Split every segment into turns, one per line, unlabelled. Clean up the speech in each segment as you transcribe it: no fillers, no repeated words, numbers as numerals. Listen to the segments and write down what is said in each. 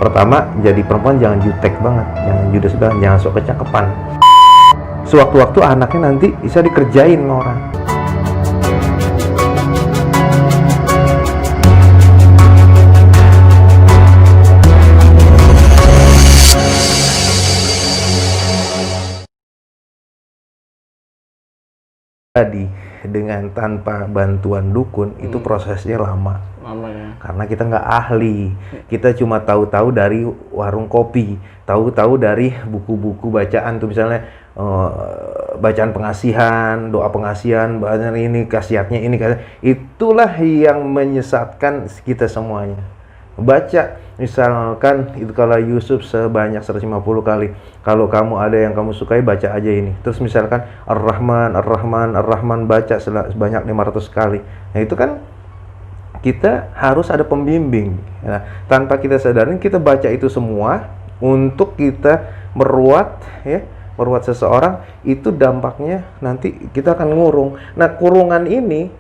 Pertama, jadi perempuan jangan jutek banget, jangan judes banget, jangan sok kecakepan. Sewaktu-waktu anaknya nanti bisa dikerjain sama orang. Tadi dengan tanpa bantuan dukun itu prosesnya lama
Namanya.
karena kita nggak ahli, kita cuma tahu-tahu dari warung kopi, tahu-tahu dari buku-buku bacaan tuh misalnya bacaan pengasihan, doa pengasihan, bacaan ini khasiatnya ini, itulah yang menyesatkan kita semuanya. Baca misalkan itu kalau Yusuf sebanyak 150 kali, kalau kamu ada yang kamu sukai baca aja ini, terus misalkan Ar-Rahman Ar-Rahman Ar-Rahman baca sebanyak 500 kali. Nah itu kan kita harus ada pembimbing. Nah, tanpa kita sadarin kita baca itu semua untuk kita meruat seseorang, itu dampaknya nanti kita akan ngurung. Nah kurungan ini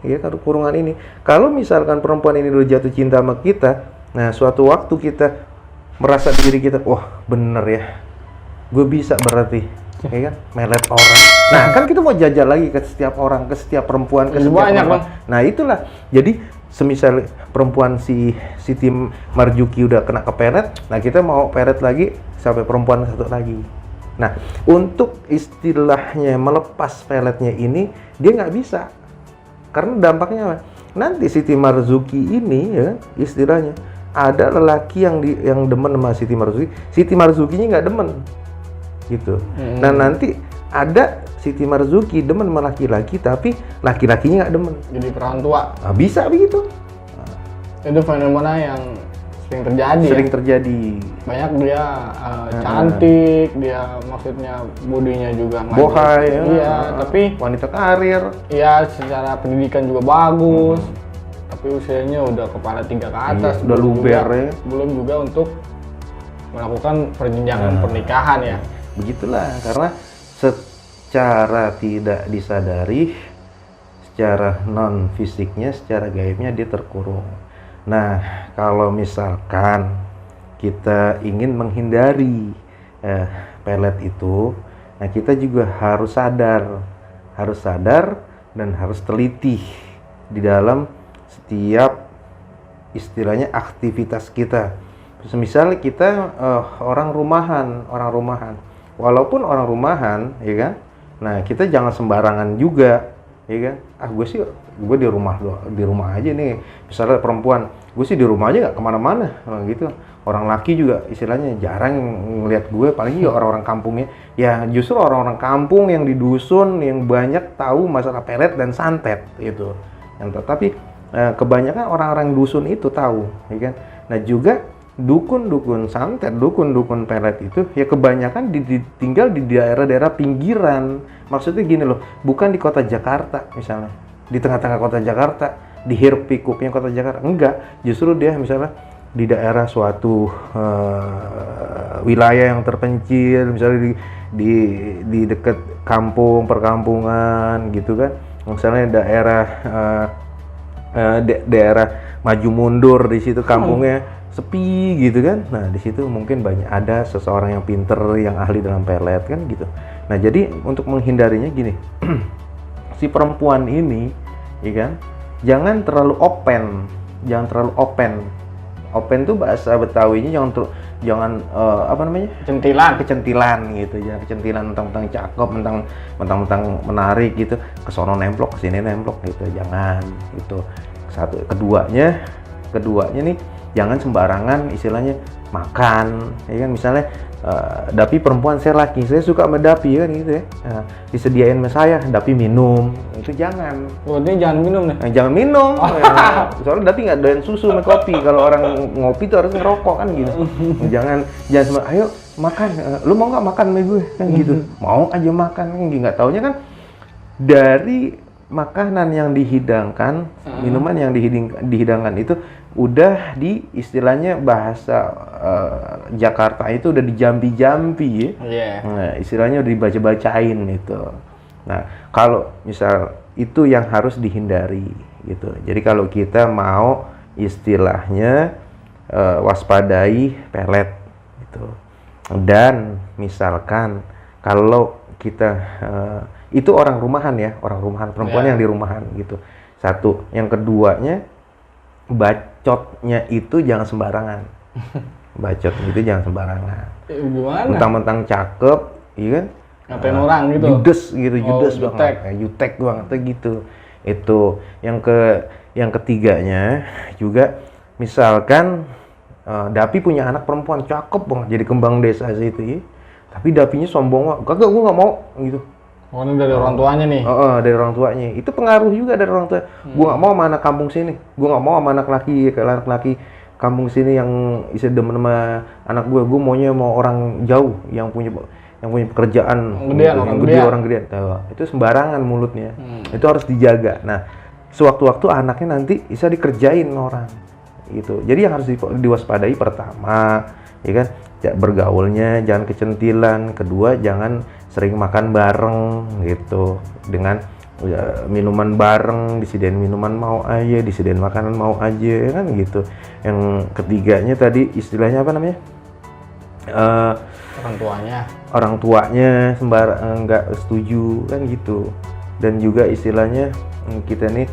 kalau misalkan perempuan ini udah jatuh cinta sama kita, nah, suatu waktu kita merasa diri kita, wah bener ya, gue bisa berarti, ya kan, melet orang. Nah, kan kita mau jajal lagi ke setiap orang, ke setiap perempuan, ke setiap
banyak,
perempuan. Nah, itulah. Jadi, semisal perempuan si Siti Marzuki udah kena kepelet, nah kita mau peret lagi sampai perempuan satu lagi. Nah, untuk istilahnya melepas peletnya ini, dia nggak bisa. Karena dampaknya apa? Nanti Siti Marzuki ini, ya istilahnya, ada lelaki yang demen sama Siti Marzukinya nggak demen gitu. Nah nanti ada Siti Marzuki demen sama laki-laki tapi laki-lakinya nggak demen,
Jadi perawan tua.
nah, bisa begitu.
Itu fenomena yang sering terjadi.
Sering terjadi.
Banyak dia cantik, dia maksudnya bodinya juga
Bohai,
iya, tapi
wanita karir.
iya secara pendidikan juga bagus. Tapi usianya udah kepala 3 ke atas,
Iya, udah luber ya.
Belum juga untuk melakukan perjenjangan pernikahan ya.
Begitulah, karena secara tidak disadari, secara non fisiknya, secara gaibnya dia terkurung. Nah, kalau misalkan kita ingin menghindari pelet itu, nah kita juga harus sadar dan harus teliti di dalam setiap istilahnya aktivitas kita. Misalnya kita orang rumahan, walaupun orang rumahan, ya kan. Nah kita jangan sembarangan juga, ya kan. Gue di rumah aja nih. Misalnya perempuan, gue sih di rumah aja nggak kemana-mana, gitu. Orang laki juga istilahnya jarang ngeliat gue, paling juga orang-orang kampungnya. Ya justru orang-orang kampung yang di dusun yang banyak tahu masalah pelet dan santet gitu. Tapi kebanyakan orang-orang dusun itu tahu, ya kan. Nah juga dukun-dukun santet, dukun-dukun pelet itu ya kebanyakan tinggal di daerah-daerah pinggiran. Maksudnya gini loh, bukan di kota Jakarta misalnya, di tengah-tengah kota Jakarta, di hiruk pikuknya kota Jakarta, enggak. Justru dia misalnya di daerah suatu wilayah yang terpencil, misalnya di dekat kampung, perkampungan gitu kan. Misalnya daerah maju mundur, di situ kampungnya sepi gitu kan. Nah di situ mungkin banyak ada seseorang yang pinter, yang ahli dalam pelet kan gitu. Nah jadi untuk menghindarinya gini, si perempuan ini, ya kan, jangan terlalu open. Open tuh bahasa Betawinya jangan kecentilan gitu, jangan kecentilan mentang-mentang cakep, mentang-mentang menarik gitu, kesono nemplok, kesini nemplok gitu, jangan gitu. Satu, keduanya nih jangan sembarangan istilahnya makan, ya kan. Misalnya Dapi perempuan, saya laki, saya suka sama Dapi kan gitu ya, disediain sama saya, Dapi minum, itu jangan.
Ini jangan minum nih.
Jangan minum, soalnya Dapi nggak doyan susu sama kopi. Kalau orang ngopi tuh harus ngerokok kan gitu. Jangan ayo makan, lu mau nggak makan sama gue kan gitu. Mau aja makan kan, nggak taunya kan dari makanan yang dihidangkan, minuman yang dihidangkan itu udah di istilahnya bahasa Jakarta itu udah dijampi-jampi ya.
Yeah.
Nah, istilahnya udah dibaca-bacain gitu. Nah, kalau misal itu yang harus dihindari gitu. Jadi kalau kita mau istilahnya waspadai pelet gitu. Dan misalkan kalau kita itu orang rumahan ya, orang rumahan perempuan yang di rumahan gitu. Satu, yang keduanya bacotnya itu jangan sembarangan. Bacot itu jangan sembarangan.
Gimana?
Mentang-mentang cakep, iya kan?
Ngatain orang gitu.
Judes gitu, judes
jutek.
banget. Jutek banget tuh gitu. Itu yang ketiganya juga misalkan Dapi punya anak perempuan cakep banget jadi kembang desa situ ya. Tapi Dapinya sombong banget. Kagak, gua nggak mau gitu.
Oh, ini dari orang tuanya nih.
Dari orang tuanya. Itu pengaruh juga dari orang tua. Gua nggak mau sama anak kampung sini. Gua nggak mau sama anak laki kampung sini yang isi demen sama anak gue maunya mau orang jauh yang punya pekerjaan orang gedean. Itu sembarangan mulutnya. Itu harus dijaga. Nah, sewaktu-waktu anaknya nanti bisa dikerjain orang gitu. Jadi yang harus diwaspadai pertama, ya kan, bergaulnya jangan kecentilan. Kedua, jangan sering makan bareng gitu dengan minuman bareng, disediain minuman mau aja, disediain makanan mau aja, ya kan gitu. Yang ketiganya tadi istilahnya apa namanya? Orang tuanya nggak setuju kan gitu. Dan juga istilahnya kita nih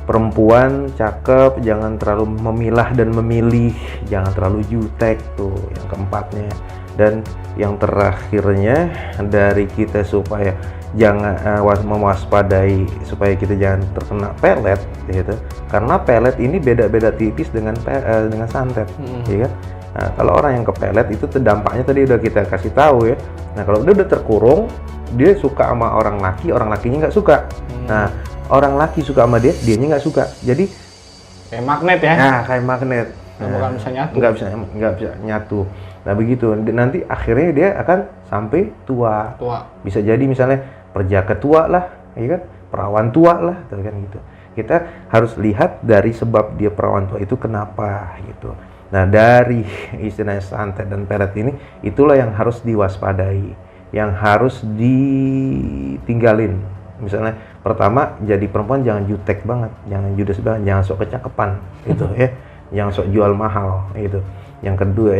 perempuan cakep jangan terlalu memilah dan memilih, jangan terlalu jutek tuh yang keempatnya. Dan yang terakhirnya dari kita supaya jangan mewaspadai supaya kita jangan terkena pelet gitu. Karena pelet ini beda-beda tipis dengan santet, ya kan? Nah, kalau orang yang kepelet itu dampaknya tadi udah kita kasih tahu ya. Nah, kalau dia udah terkurung, dia suka sama orang lakinya nggak suka. Nah, orang laki suka sama dianya nggak suka. Jadi
kayak magnet ya?
Nah, kayak magnet.
Bukan bisa nyatu.
Nggak bisa nyatu. Nah, begitu. Nanti akhirnya dia akan sampai tua. Bisa jadi misalnya perjaka tua lah, ya kan? Perawan tua lah, kan gitu. Kita harus lihat dari sebab dia perawan tua itu kenapa gitu. Nah, dari istilahnya santet dan pelet ini, itulah yang harus diwaspadai, yang harus ditinggalin. Misalnya, pertama, jadi perempuan jangan jutek banget, jangan judes banget, jangan sok kecakepan, gitu ya. Jangan sok jual mahal, gitu. Yang kedua,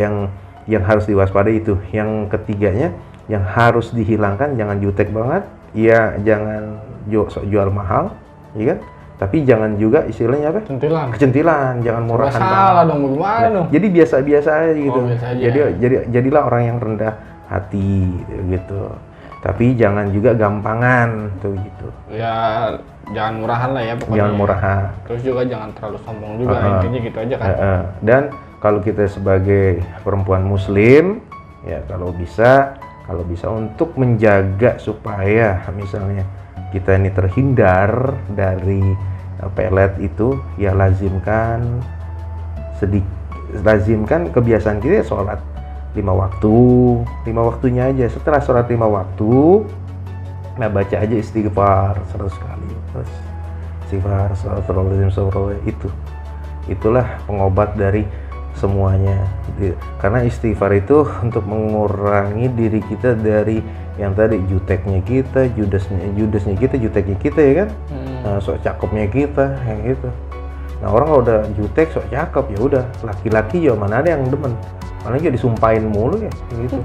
yang harus diwaspadai itu. Yang ketiganya, yang harus dihilangkan, jangan jutek banget, ya jangan sok jual mahal, ya kan? Tapi jangan juga istilahnya apa? Kecentilan, jangan murahan.
Salah dong, bagaimana dong?
Jadi biasa-biasa aja gitu.
Biasa aja.
Jadilah orang yang rendah hati gitu. Tapi jangan juga gampangan tuh gitu.
Ya jangan murahan lah ya pokoknya.
Jangan murahan.
Terus juga jangan terlalu sombong juga, intinya gitu aja kan.
Dan kalau kita sebagai perempuan muslim ya kalau bisa untuk menjaga supaya misalnya kita ini terhindar dari pelet itu, ya lazimkan kebiasaan kita ya sholat 5 waktunya aja. Setelah sholat 5 waktu, nah baca aja istighfar 100 kali. Terus istighfar, itulah pengobat dari semuanya. Karena istighfar itu untuk mengurangi diri kita dari yang tadi juteknya kita, judesnya kita, juteknya kita ya kan. Nah, sok cakepnya kita yang gitu. Nah, orang kalau udah jutek sok cakep ya udah, laki-laki ya mana ada yang demen. Malah juga disumpahin mulu ya gitu.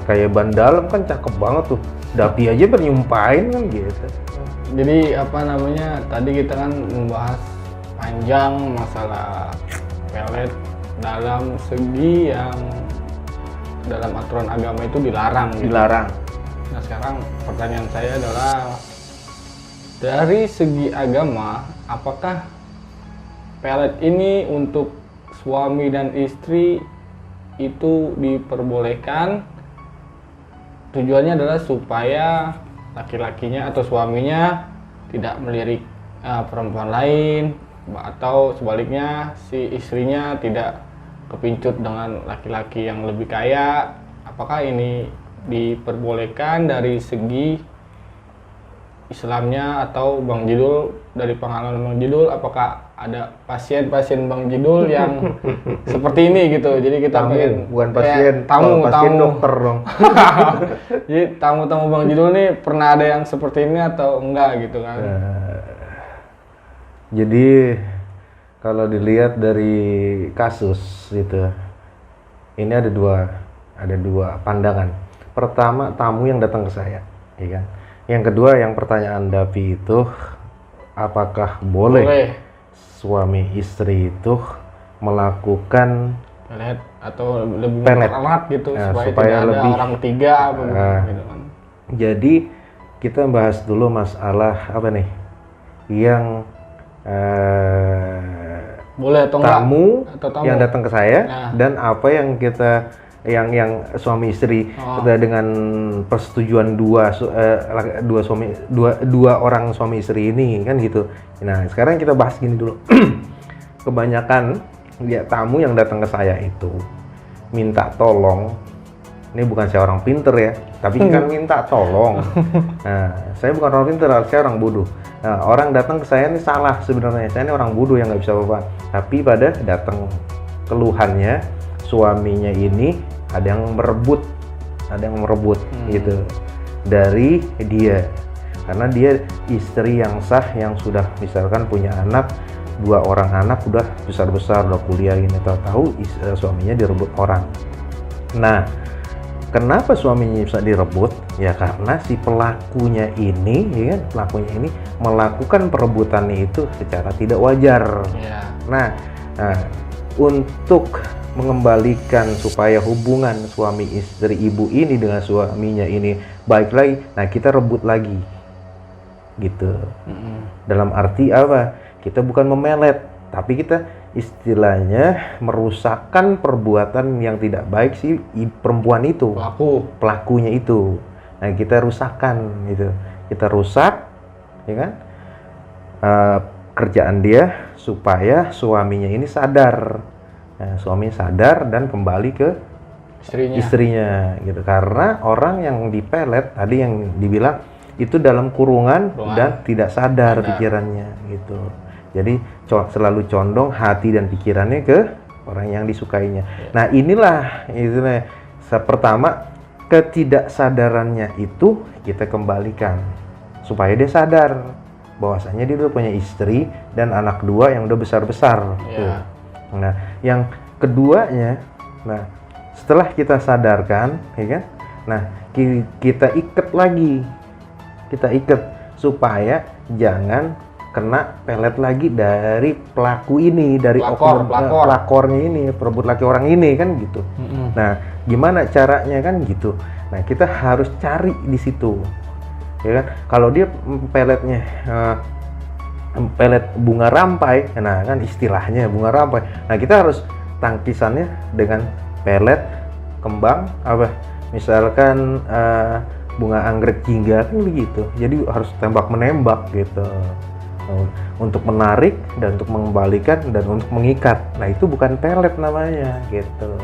Kayak ban dalam kan cakep banget tuh. Dapi aja bernyumpahin kan gitu.
Jadi apa namanya? Tadi kita kan membahas panjang masalah pelet dalam segi yang dalam aturan agama itu dilarang.
Dilarang.
Nah, sekarang pertanyaan saya adalah dari segi agama, apakah pelet ini untuk suami dan istri itu diperbolehkan? Tujuannya adalah supaya laki-lakinya atau suaminya tidak melirik perempuan lain, atau sebaliknya si istrinya tidak kepincut dengan laki-laki yang lebih kaya. Apakah ini diperbolehkan dari segi Islamnya? Atau Bang Jidul, dari pengalaman Bang Jidul, apakah ada pasien-pasien Bang Jidul yang seperti ini gitu? Jadi kita
bukan pasien,
tamu
dokter dong.
Jadi tamu-tamu Bang Jidul nih pernah ada yang seperti ini atau enggak gitu kan?
Jadi kalau dilihat dari kasus gitu, ini ada dua pandangan. Pertama, tamu yang datang ke saya, ya kan. Yang kedua, yang pertanyaan Davi itu, apakah boleh suami istri itu melakukan
pelet atau lebih
pelet
mempererat gitu,
Nah,
supaya tidak
lebih
ada orang ketiga apa gitu kan.
Jadi kita bahas dulu masalah apa nih yang
Boleh atau
tamu
enggak, atau tamu
yang datang ke saya
Nah.
dan apa yang kita yang suami istri dengan persetujuan dua orang suami istri ini kan gitu. Nah sekarang kita bahas gini dulu. Kebanyakan ya tamu yang datang ke saya itu minta tolong. Ini bukan saya orang pinter ya, tapi kan minta tolong. Nah, saya bukan orang pinter, saya orang bodoh. Nah, orang datang ke saya ini salah sebenarnya. Saya ini orang bodoh yang nggak bisa apa-apa. Tapi pada datang keluhannya suaminya ini ada yang merebut gitu dari dia. Karena dia istri yang sah yang sudah misalkan punya anak, 2 orang anak udah besar-besar, udah kuliah ini, tahu-tahu suaminya direbut orang. Nah, kenapa suaminya bisa direbut? Ya karena si pelakunya ini, ya kan, pelakunya ini melakukan perebutannya itu secara tidak wajar.
Yeah.
Nah, untuk mengembalikan supaya hubungan suami istri ibu ini dengan suaminya ini baik lagi, nah kita rebut lagi, gitu. Dalam arti apa? Kita bukan memelet, tapi kita istilahnya merusakkan perbuatan yang tidak baik si perempuan itu, pelakunya itu. Nah kita rusakkan gitu, kita rusak, ya kan, kerjaan dia supaya suaminya ini sadar. Nah, suami sadar dan kembali ke istrinya gitu. Karena orang yang dipelet tadi yang dibilang itu dalam kurungan dan tidak sadar pikirannya gitu. Jadi selalu condong hati dan pikirannya ke orang yang disukainya. Nah inilah pertama, ketidaksadarannya itu kita kembalikan supaya dia sadar bahwasanya dia udah punya istri dan anak 2 yang udah besar-besar. Nah yang keduanya, nah setelah kita sadarkan, ya kan, nah kita ikat lagi, supaya jangan kena pelet lagi dari pelaku ini, dari pelakornya ini, perebut laki orang ini kan gitu. Nah gimana caranya kan gitu. Nah kita harus cari di situ, ya kan. Kalau dia peletnya pelet bunga rampai, nah kan istilahnya bunga rampai. Nah kita harus tangkisannya dengan pelet kembang apa, misalkan bunga anggrek jingga kan begitu. Jadi harus tembak menembak gitu, untuk menarik dan untuk mengembalikan dan untuk mengikat. Nah itu bukan pelet namanya gitu.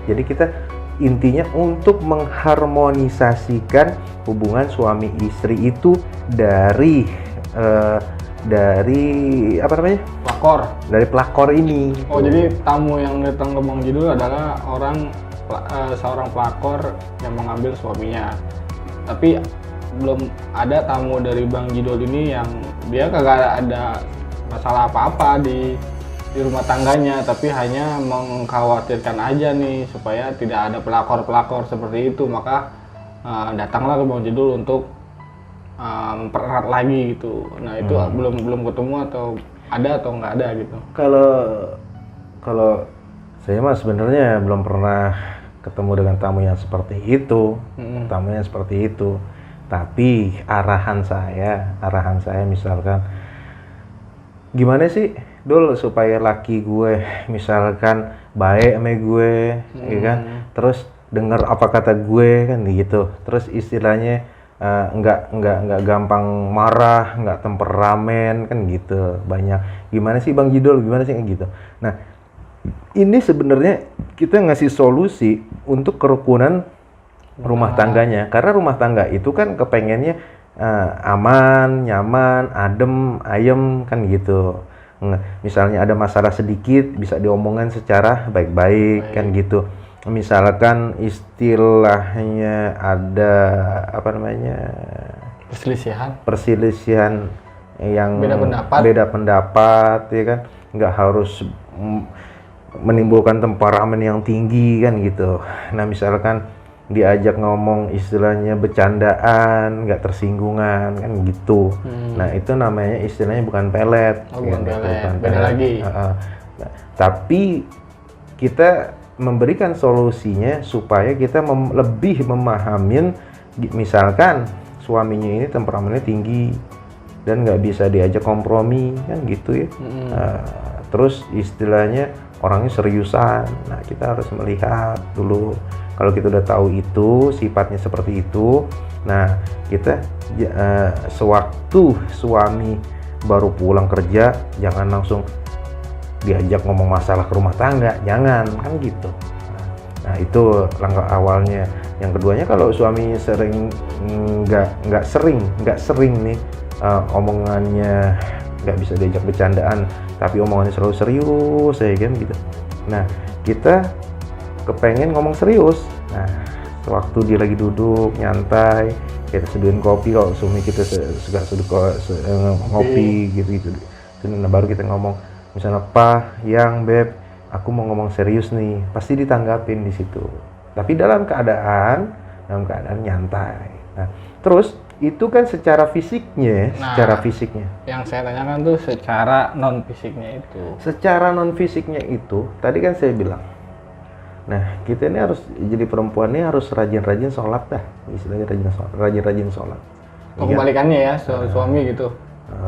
Jadi kita intinya untuk mengharmonisasikan hubungan suami istri itu dari apa namanya? Dari pelakor ini.
Oh, jadi tamu yang datang ke Bang Jidul adalah seorang pelakor yang mengambil suaminya. Tapi belum ada tamu dari Bang Jidul ini yang dia kagak ada masalah apa-apa di rumah tangganya, tapi hanya mengkhawatirkan aja nih supaya tidak ada pelakor-pelakor seperti itu. Maka datanglah ke Bang Jidul untuk mempererat lagi gitu. Nah itu belum ketemu atau ada atau nggak ada gitu.
Kalau saya mah sebenarnya belum pernah ketemu dengan tamu yang seperti itu, tamunya seperti itu. Tapi arahan saya misalkan, gimana sih Dul supaya laki gue misalkan baik sama gue, ya kan, terus dengar apa kata gue kan gitu, terus istilahnya nggak gampang marah, nggak temperamen kan gitu. Banyak gimana sih Bang Jidul, gimana sih kayak gitu. Nah ini sebenarnya kita ngasih solusi untuk kerukunan rumah tangganya, karena rumah tangga itu kan kepengennya aman, nyaman, adem, ayem kan gitu. Misalnya ada masalah sedikit bisa diomongkan secara baik-baik kan gitu. Misalkan istilahnya ada apa namanya, perselisihan yang
Beda
pendapat ya kan, nggak harus menimbulkan temperamen yang tinggi kan gitu. Nah misalkan diajak ngomong istilahnya bercandaan, nggak tersinggungan kan gitu. Nah itu namanya istilahnya bukan pelet.
Bukan
gitu,
pelet,
bukan
beda lagi.
Nah, tapi kita memberikan solusinya supaya kita lebih memahamin, misalkan suaminya ini temperamennya tinggi dan nggak bisa diajak kompromi kan gitu ya. Terus istilahnya orangnya seriusan. Nah kita harus melihat dulu, kalau kita udah tahu itu sifatnya seperti itu, nah kita sewaktu suami baru pulang kerja jangan langsung diajak ngomong masalah ke rumah tangga, jangan kan gitu. Nah itu langkah awalnya. Yang keduanya, kalau suami sering nggak sering nih omongannya nggak bisa diajak bercandaan, tapi omongannya selalu serius ya kan gitu. Nah kita kepengen ngomong serius. Nah sewaktu dia lagi duduk nyantai, kita seduhin kopi, kalau suami kita suka ngopi gitu. Nah baru kita ngomong, misalnya Pak, Yang, Beb, aku mau ngomong serius nih, pasti ditanggapin di situ. Tapi dalam keadaan nyantai. Nah, terus itu kan secara fisiknya.
Yang saya tanyakan tuh secara non fisiknya itu.
Secara non fisiknya itu, tadi kan saya bilang. Nah, kita ini harus jadi perempuan ini harus rajin-rajin sholat dah, istilahnya rajin-rajin sholat.
Kebalikannya ya, suami gitu.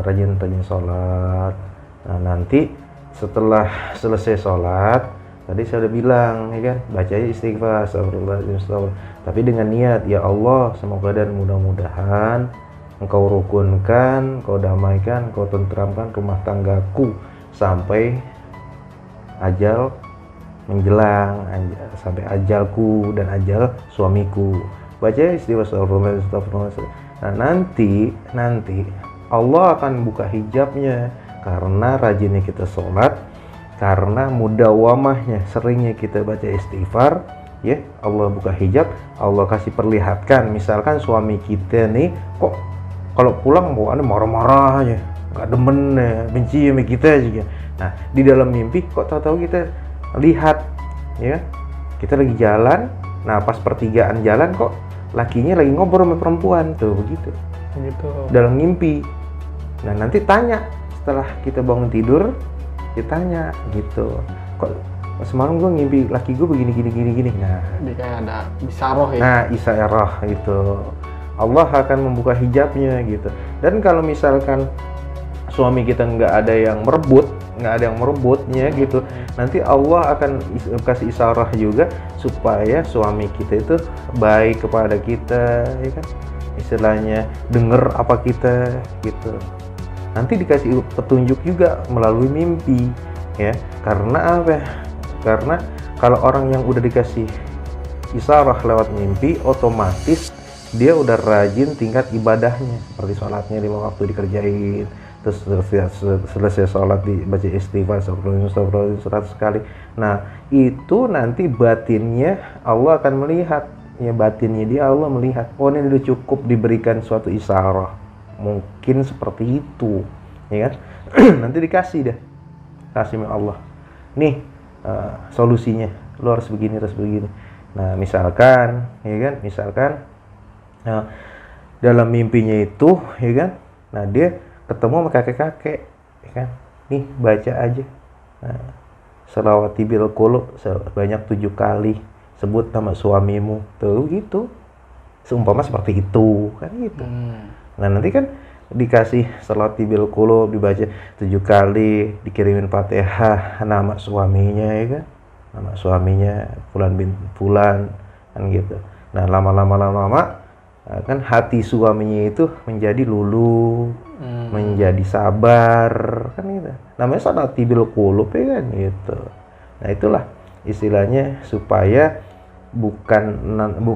Rajin-rajin sholat. Nah, nanti setelah selesai sholat, tadi saya udah bilang, ya kan, bacanya istighfar, astagfirullah. Tapi dengan niat, ya Allah, semoga dan mudah-mudahan Engkau rukunkan, Engkau damaikan, Engkau tentramkan rumah tanggaku sampai ajal menjelang, sampai ajalku dan ajal suamiku. Baca istighfar, astagfirullah. Nah, nanti Allah akan buka hijabnya. Karena rajinnya kita sholat, karena mudawamahnya, seringnya kita baca istighfar, ya Allah buka hijab, Allah kasih perlihatkan. Misalkan suami kita nih kok kalau pulang bawaannya marah-marah aja, nggak demen ya, benci sama kita juga. Nah di dalam mimpi kok tahu-tahu kita lihat, ya kita lagi jalan, nah pas pertigaan jalan kok lakinya lagi ngobrol sama perempuan tuh, begitu dalam mimpi. Nah nanti tanya, setelah kita bangun tidur, ditanya gitu, kok semalam gue ngimpi laki gue begini. Nah,
jadi kayak ada isaroh ya.
Nah, isaroh itu Allah akan membuka hijabnya gitu. Dan kalau misalkan suami kita nggak ada yang merebutnya gitu, nanti Allah akan kasih isaroh juga supaya suami kita itu baik kepada kita, ya kan? Istilahnya denger apa kita gitu. Nanti dikasih petunjuk juga melalui mimpi, ya. Karena apa? Karena kalau orang yang udah dikasih isyarah lewat mimpi, otomatis dia udah rajin tingkat ibadahnya, seperti sholatnya 5 waktu dikerjain, terus selesai sholat dibaca istighfar 100 kali. Nah itu nanti batinnya Allah akan melihat, ya batinnya dia Allah melihat, oh ini udah cukup diberikan suatu isyarah. Mungkin seperti itu, ya kan? Nanti dikasih kasih oleh Allah. Nih solusinya, lo harus begini. Nah misalkan, ya kan? Dalam mimpinya itu, ya kan? Nah dia ketemu sama kakek-kakek, ya kan? Nih baca aja. Nah, Shalawati bil qulub sebanyak 7 kali, sebut nama suamimu, tuh gitu. Seumpama seperti itu, kan gitu. Nah nanti kan dikasih Shalawati bil qulub dibaca 7 kali, dikirimin Fatihah nama suaminya, ya kan? Nama suaminya Fulan bin Fulan, kan gitu. Nah lama-lama kan hati suaminya itu menjadi luluh, menjadi sabar, kan gitu. Namanya Shalawati bil qulub, ya kan gitu. Nah itulah istilahnya supaya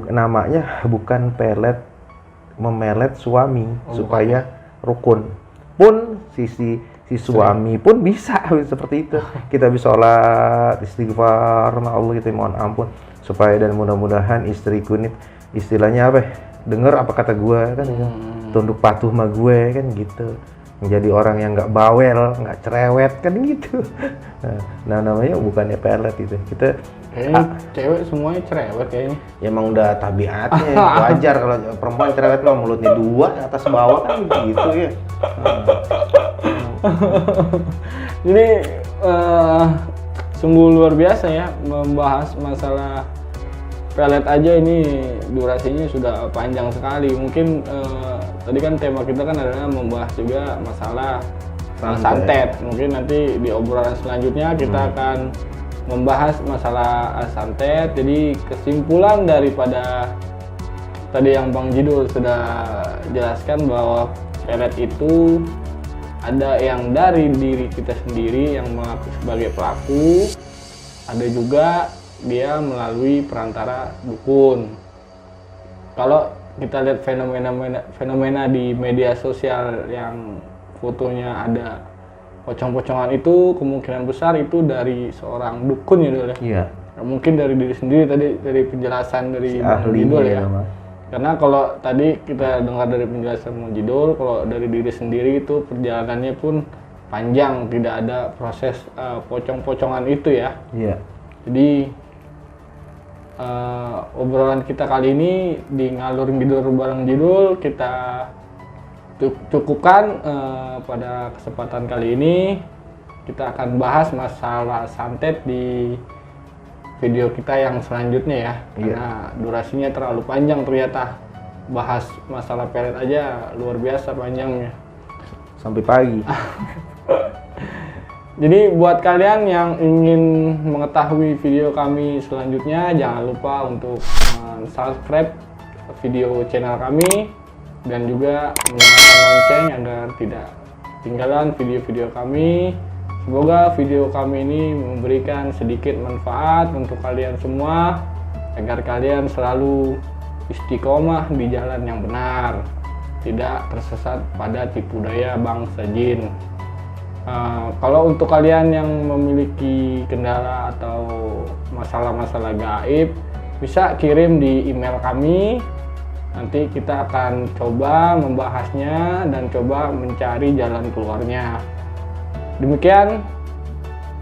namanya bukan pelet memelet suami, supaya rukun. Pun si suami pun bisa seperti itu. Kita bisa sholat, istighfar, Allah kita mohon ampun, supaya dan mudah-mudahan istriku ini istilahnya apa? Dengar apa kata gue, kan tunduk patuh sama gue, kan gitu. menjadi orang yang nggak bawel, nggak cerewet kan gitu. Nah namanya bukannya pelet itu. Kita
Kayaknya cewek semuanya cerewet kayaknya.
ya emang udah tabiatnya wajar kalau perempuan cerewet mah mulutnya dua atas bawah kan gitu ya.
Jadi sungguh luar biasa ya membahas masalah pelet aja, ini durasinya sudah panjang sekali. Mungkin tadi kan tema kita kan adalah membahas juga masalah santet. Mungkin nanti di obrolan selanjutnya kita akan membahas masalah santet. Jadi kesimpulan daripada tadi yang Bang Jidul sudah jelaskan bahwa pelet itu ada yang dari diri kita sendiri yang mengaku sebagai pelaku, ada juga dia melalui perantara dukun. Kalau kita lihat fenomena di media sosial yang fotonya ada pocong-pocongan, itu kemungkinan besar itu dari seorang dukun ya Dul ya.
Iya.
Mungkin dari diri sendiri tadi, dari penjelasan dari Bang Jidul ya. Karena kalau tadi kita dengar dari penjelasan Bang Jidul, kalau dari diri sendiri itu perjalanannya pun panjang, tidak ada proses pocong-pocongan itu ya.
Iya.
Jadi obrolan kita kali ini di Ngalur Ngidul bareng Jidul kita cukupkan. Pada kesempatan kali ini kita akan bahas masalah santet di video kita yang selanjutnya ya. Karena durasinya terlalu panjang ternyata, bahas masalah pelet aja luar biasa panjangnya
Sampai pagi.
Jadi buat kalian yang ingin mengetahui video kami selanjutnya, jangan lupa untuk subscribe video channel kami dan juga menyalakan lonceng agar tidak ketinggalan video-video kami. Semoga video kami ini memberikan sedikit manfaat untuk kalian semua, agar kalian selalu istiqomah di jalan yang benar, tidak tersesat pada tipu daya bangsa jin. Kalau untuk kalian yang memiliki kendala atau masalah-masalah gaib, bisa kirim di email kami. Nanti kita akan coba membahasnya dan coba mencari jalan keluarnya. Demikian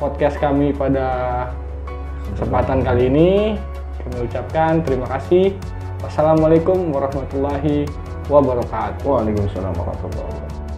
podcast kami pada kesempatan kali ini. Kami ucapkan terima kasih. Wassalamualaikum warahmatullahi wabarakatuh.
Waalaikumsalam warahmatullahi wabarakatuh.